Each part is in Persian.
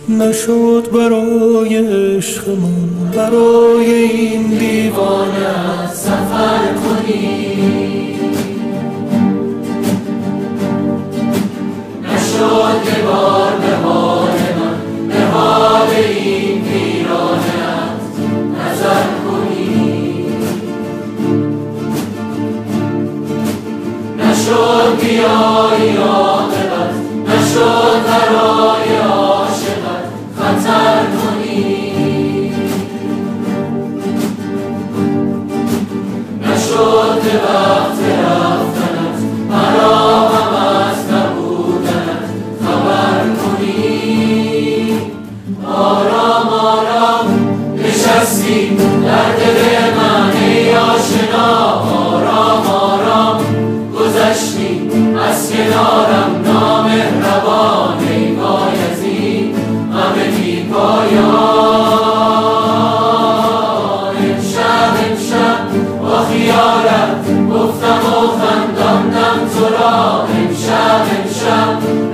نشد برای عشقمون برای این دیوانه سفر کنی، نشد یه بار به حال من به حال این ویرانه‌ات نظر کنی، نشد بیایی عاقبت، نشد برای عاشقت خطر کنی، نشد به وقت رفتنت مرا هم از نبودنت خبر کنی. آرام آرام نشستی در دل من ای آشنا، آرام آرام گذشتی از کنارم نامهربان ای بایزید غم بی پایان. امشب با خیالت گفتم و خنداندم تو را، امشب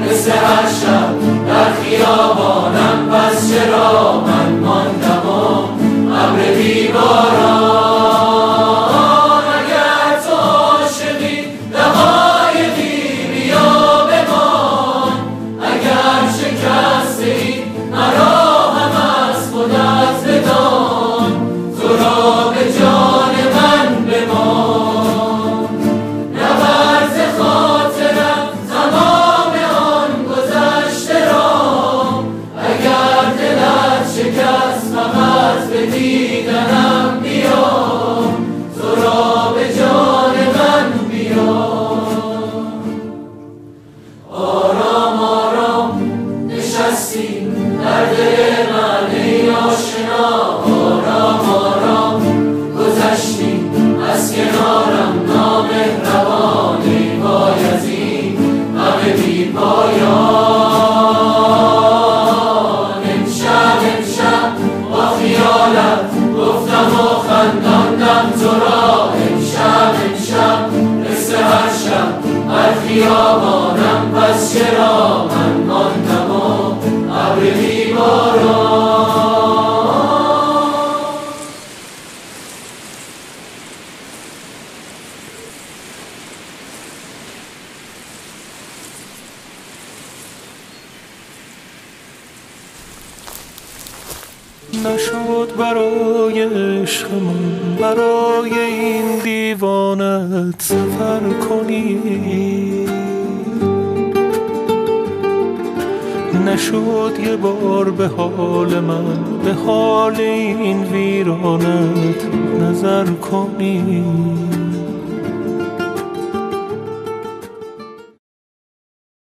مثل هر شب در خیابانم، پس چرا من ماندم و ابر بی باران. اگر تو عاشقی دقایقی بیا بمان، اگر شکستی مرا هم از خودت بدان، تو را به جان من بمان. نبر ز خاطرم تمام آن گذشته را، اگر دلت شکست فقط به دیدنم بیا، تو را به جان من بیا. آرام آرام نشستی در دل من ای آشنا، آرام آرام گذشتی از کنارم نامهربان ای بایزید غم بی پایان. امشب با خیالت گفتم و خنداندم تو را، امشب مثل هر شب در خیابانم، پس چرا من ماندم و ابر بی باران. نشد برای عشقمون برای این دیوانت سفر کنی، نشد یه بار به حال من به حال این ویرانت نظر کنی.